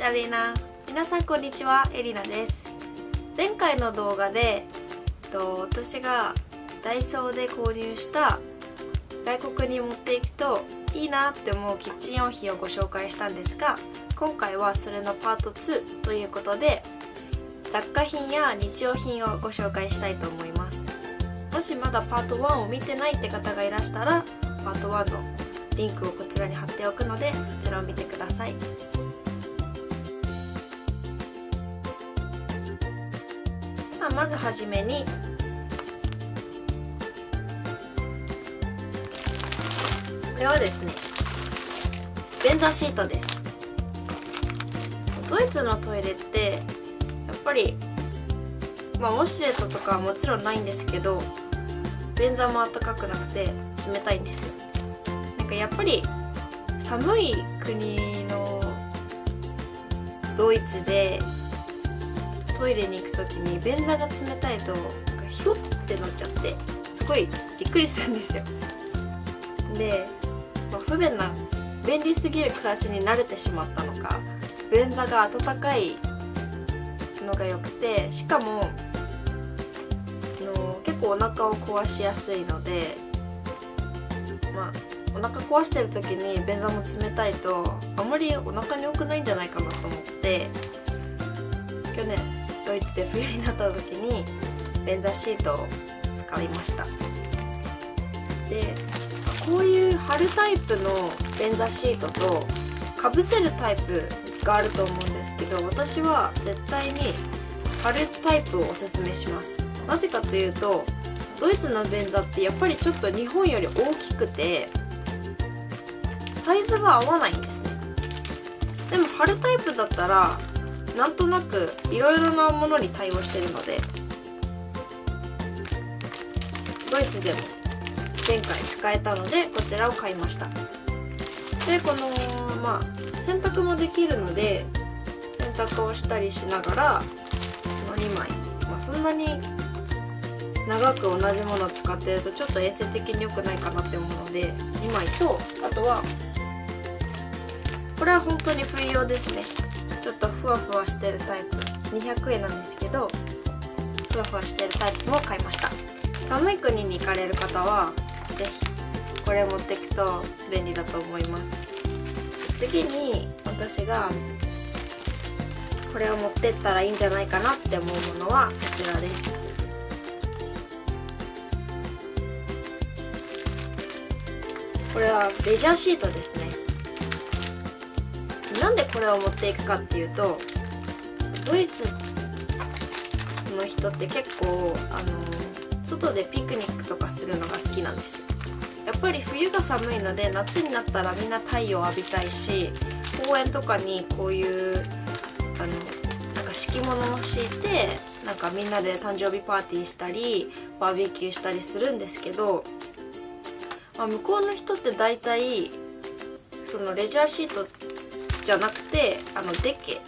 アリーナ。皆さんこんにちは、エリナです。前回の動画で私がダイソーで購入した外国に持っていくといいなって思うキッチン用品をご紹介したんですが、今回はそれのパート2ということで雑貨品や日用品をご紹介したいと思います。もしまだパート1を見てないって方がいらしたら、パート1のリンクをこちらに貼っておくのでそちらを見てください。まずはじめにこれはですね、便座シートです。ドイツのトイレってやっぱりウォシュレットとかはもちろんないんですけど、便座も暖かくなくて冷たいんですよ。なんかやっぱり寒い国のドイツでトイレに行く時に便座が冷たいとヒュッてなっちゃってすごいびっくりするんですよ。で、不便な便利すぎる暮らしに慣れてしまったのか、便座が暖かいのが良くて、しかも結構お腹を壊しやすいので、お腹壊してる時に便座も冷たいとあんまりお腹に良くないんじゃないかなと思って、去年ドイツで冬になった時に便座シートを使いました。で、こういう貼るタイプの便座シートとかぶせるタイプがあると思うんですけど、私は絶対に貼るタイプをおすすめします。なぜかというと、ドイツの便座ってやっぱりちょっと日本より大きくてサイズが合わないんですね。でも貼るタイプだったらなんとなくいろいろなものに対応してるので、ドイツでも前回使えたのでこちらを買いました。で、この洗濯もできるので洗濯をしたりしながら2枚、そんなに長く同じものを使ってるとちょっと衛生的に良くないかなって思うので2枚と、あとはこれは本当に冬用ですね。ちょっとふわふわしてるタイプ、200円なんですけどふわふわしてるタイプも買いました。寒い国に行かれる方はぜひこれ持っていくと便利だと思います。次に私がこれを持ってったらいいんじゃないかなって思うものはこちらです。これはレジャーシートですね。なんでこれを持っていくかっていうと、ドイツの人って結構外でピクニックとかするのが好きなんですよ。やっぱり冬が寒いので夏になったらみんな太陽を浴びたいし、公園とかにこういうなんか敷物を敷いてみんなで誕生日パーティーしたりバーベキューしたりするんですけど、向こうの人って大体そのレジャーシートじゃなくてデッケ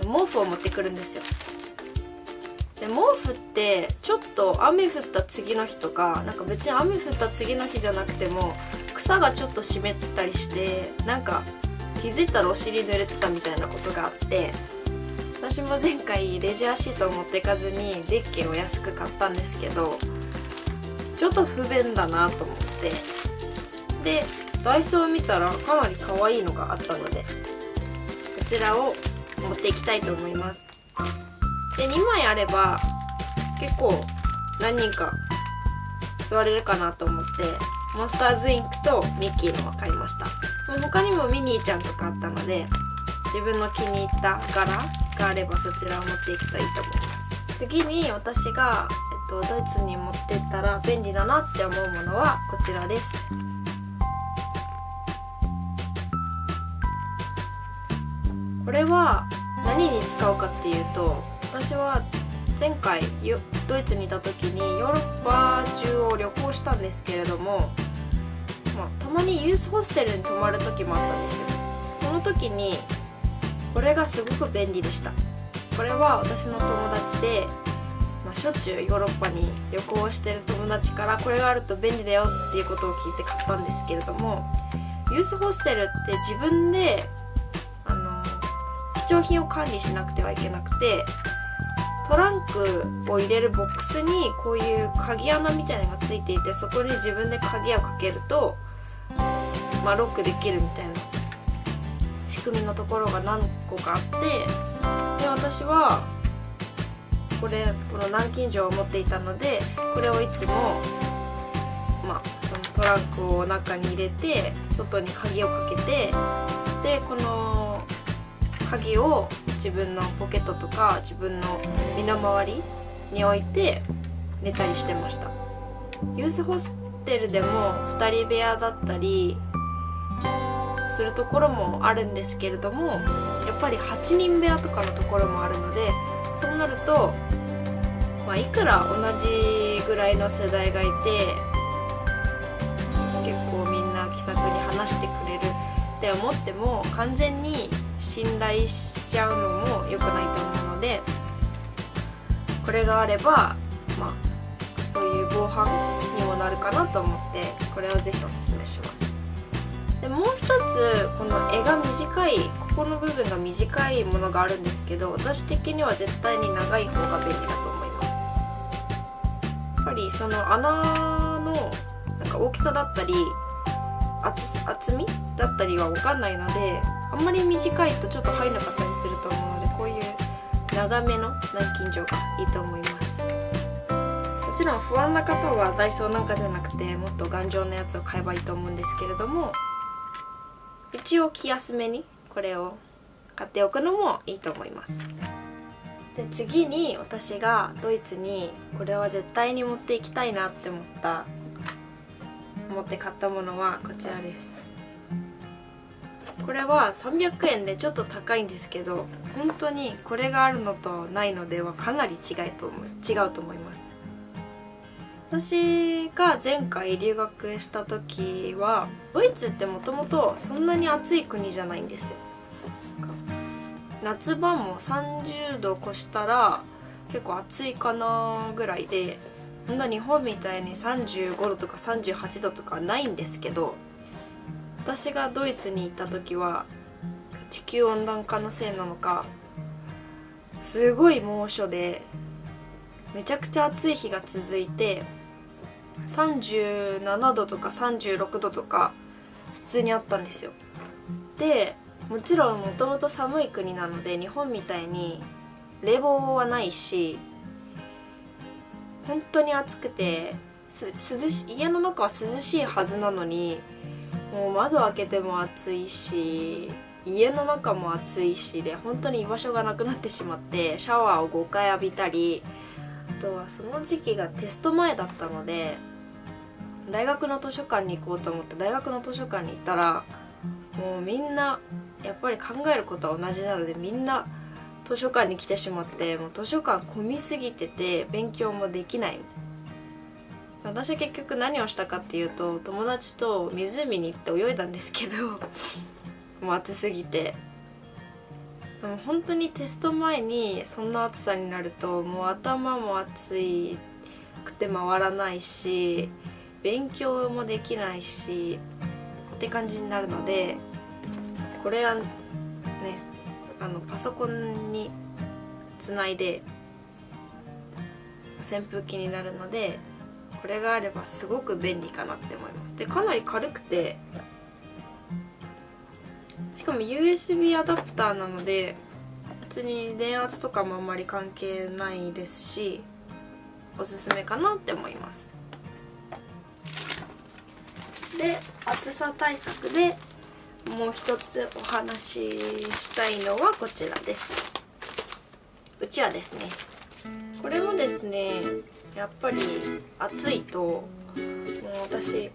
毛布を持ってくるんですよ。で、毛布ってちょっと雨降った次の日とか、別に雨降った次の日じゃなくても草がちょっと湿ったりして気づいたらお尻濡れてたみたいなことがあって、私も前回レジャーシートを持っていかずにデッケを安く買ったんですけど、ちょっと不便だなと思って、でダイソーを見たらかなり可愛いのがあったのでこちらを持っていきたいと思います。で、2枚あれば結構何人か座れるかなと思ってモンスターズインクとミッキーのを買いました。他にもミニーちゃんとかあったので自分の気に入った柄があればそちらを持っていくといいと思います。次に私が、ドイツに持ってったら便利だなって思うものはこちらです。これは何に使うかっていうと、私は前回ドイツにいた時にヨーロッパ中を旅行したんですけれども、たまにユースホステルに泊まる時もあったんですよ。その時にこれがすごく便利でした。これは私の友達で、しょっちゅうヨーロッパに旅行をしてる友達からこれがあると便利だよっていうことを聞いて買ったんですけれども、ユースホステルって自分で貴重品を管理しなくてはいけなくて、トランクを入れるボックスにこういう鍵穴みたいなのがついていて、そこに自分で鍵をかけると、ロックできるみたいな仕組みのところが何個かあって、で私はこの南京錠を持っていたので、これをいつもそのトランクを中に入れて外に鍵をかけて、でこの鍵を自分のポケットとか自分の身の回りに置いて寝たりしてました。ユースホステルでも2人部屋だったりするところもあるんですけれども、やっぱり8人部屋とかのところもあるので、そうなると、いくら同じぐらいの世代がいて結構みんな気さくに話してくれるって思っても、完全に信頼しちゃうのも良くないと思うので、これがあればそういう防犯にもなるかなと思って、これをぜひおすすめします。でもう一つ、この絵が短い、ここの部分が短いものがあるんですけど、私的には絶対に長い方が便利だと思います。やっぱりその穴の大きさだったり厚みだったりは分かんないので、あんまり短いとちょっと入んなかったりすると思うので、こういう長めの南京錠がいいと思います。もちろん不安な方はダイソーなんかじゃなくてもっと頑丈なやつを買えばいいと思うんですけれども、一応気休めにこれを買っておくのもいいと思います。で次に私がドイツにこれは絶対に持っていきたいなって思って買ったものはこちらです。これは300円でちょっと高いんですけど、本当にこれがあるのとないのではかなり違うと思います。私が前回留学した時は、ドイツってもともとそんなに暑い国じゃないんですよ。夏場も30度越したら結構暑いかなぐらいで、そんな日本みたいに35度とか38度とかないんですけど、私がドイツに行った時は地球温暖化のせいなのかすごい猛暑でめちゃくちゃ暑い日が続いて、37度とか36度とか普通にあったんですよ。でもちろんもともと寒い国なので、日本みたいに冷房はないし、本当に暑くて家の中は涼しいはずなのに、もう窓開けても暑いし家の中も暑いしで、本当に居場所がなくなってしまって、シャワーを5回浴びたり、あとはその時期がテスト前だったので、大学の図書館に行こうと思って大学の図書館に行ったら、もうみんなやっぱり考えることは同じなので、みんな図書館に来てしまって、もう図書館混みすぎてて勉強もできないみたいな。私は結局何をしたかっていうと、友達と湖に行って泳いだんですけどもう暑すぎて、でも本当にテスト前にそんな暑さになると、もう頭も熱くて回らないし勉強もできないしって感じになるので、これはねパソコンにつないで扇風機になるので、これがあればすごく便利かなって思います。でかなり軽くて、しかも USB アダプターなので別に電圧とかもあんまり関係ないですし、おすすめかなって思います。で暑さ対策でもう一つお話ししたいのはこちらです。うちわですね。これもですね、やっぱり暑いと、もう私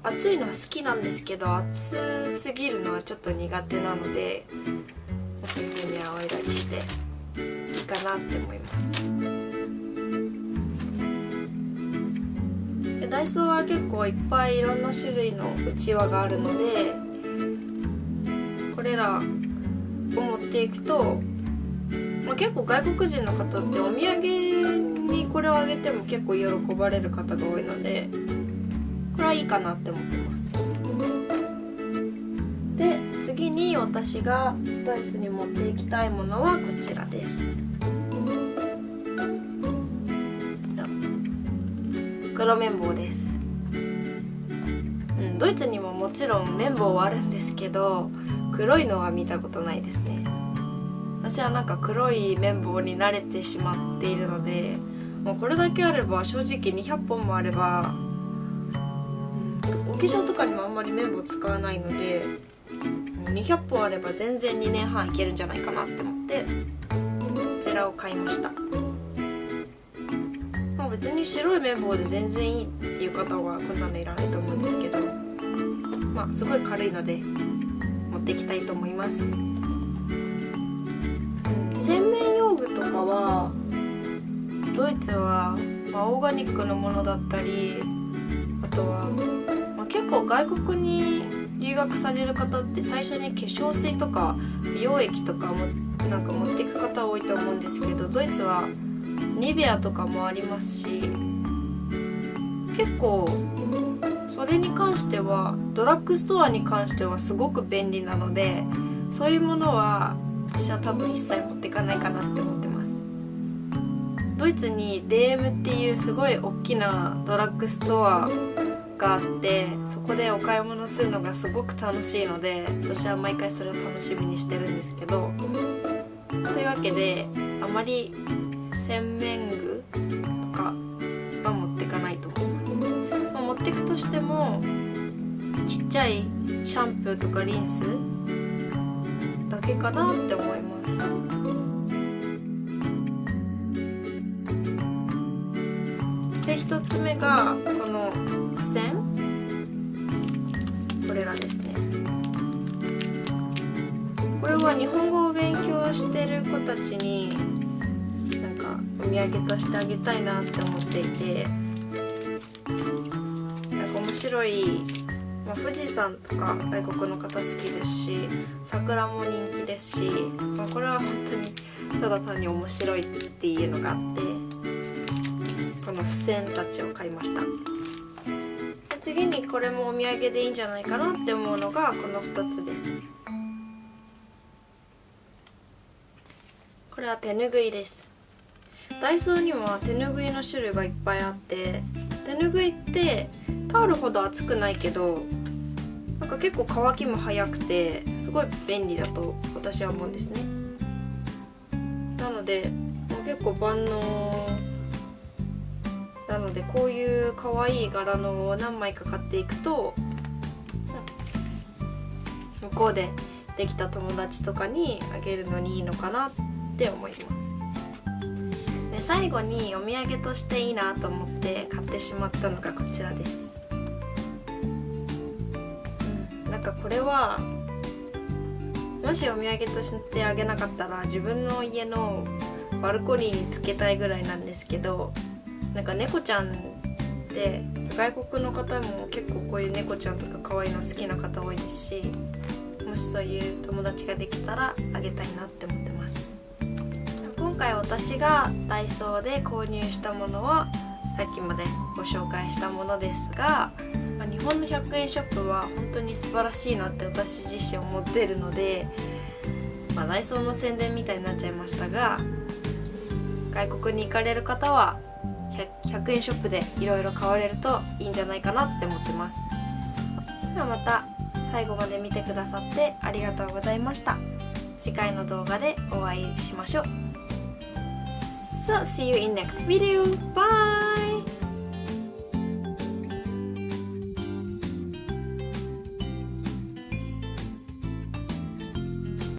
暑いのは好きなんですけど、暑すぎるのはちょっと苦手なので、こういう風に仰いだりしていいかなって思います。でダイソーは結構いっぱいいろんな種類のうちわがあるので、これらを持っていくと、結構外国人の方ってお土産にこれをあげても結構喜ばれる方が多いので、これはいいかなって思ってます。で次にに私がドイツに持っていきたいものはこちらです。黒綿棒です。ドイツにももちろん綿棒はあるんですけど、黒いのは見たことないですね。私はなんか黒い綿棒に慣れてしまっているので、もうこれだけあれば正直200本もあれば、お化粧とかにもあんまり綿棒使わないので、200本あれば全然2年半いけるんじゃないかなって思ってこちらを買いました。別に白い綿棒で全然いいっていう方はこんなのいらないと思うんですけど、すごい軽いので持っていきたいと思います。洗面用具とかはドイツは、オーガニックのものだったり、あとは、結構外国に留学される方って最初に化粧水とか美容液とかもなんか持っていく方多いと思うんですけど、ドイツはニベアとかもありますし、結構それに関してはドラッグストアに関してはすごく便利なので、そういうものは私は多分一切持っていかないかなって思ってます。ドイツに DM っていうすごい大きなドラッグストアがあって、そこでお買い物するのがすごく楽しいので、私は毎回それを楽しみにしてるんですけど、というわけであまり洗面具とかは持ってかないと思います。持ってくとしてもちっちゃいシャンプーとかリンスだけかなって思います。で、1つ目がこの付箋、これらですね。これは日本語を勉強してる子たちになんかお土産としてあげたいなって思っていて、なんか面白い、富士山とか外国の方好きですし、桜も人気ですし、これは本当にただ単に面白いっていうのがあって、この付箋たちを買いました。で、次にこれもお土産でいいんじゃないかなって思うのがこの2つですね。これは手ぬぐいです。ダイソーには手ぬぐいの種類がいっぱいあって、手ぬぐいってタオルほど厚くないけどなんか結構乾きも早くてすごい便利だと私は思うんですね。なので結構万能なので、こういう可愛い柄のを何枚か買っていくと、向こうでできた友達とかにあげるのにいいのかなって思います。で、最後にお土産としていいなと思って買ってしまったのがこちらです。なんかこれはもしお土産としてあげなかったら自分の家のバルコニーにつけたいぐらいなんですけど、なんか猫ちゃんで外国の方も結構こういう猫ちゃんとか可愛いの好きな方多いですし、もしそういう友達ができたらあげたいなって思ってます。今回私がダイソーで購入したものはさっきまでご紹介したものですが、日本の100円ショップは本当に素晴らしいなって私自身思ってるので、ダイソーの宣伝みたいになっちゃいましたが、外国に行かれる方は100円ショップでいろいろ買われるといいんじゃないかなって思ってます。ではまた最後まで見てくださってありがとうございました。次回の動画でお会いしましょう。So see you in next video. Bye!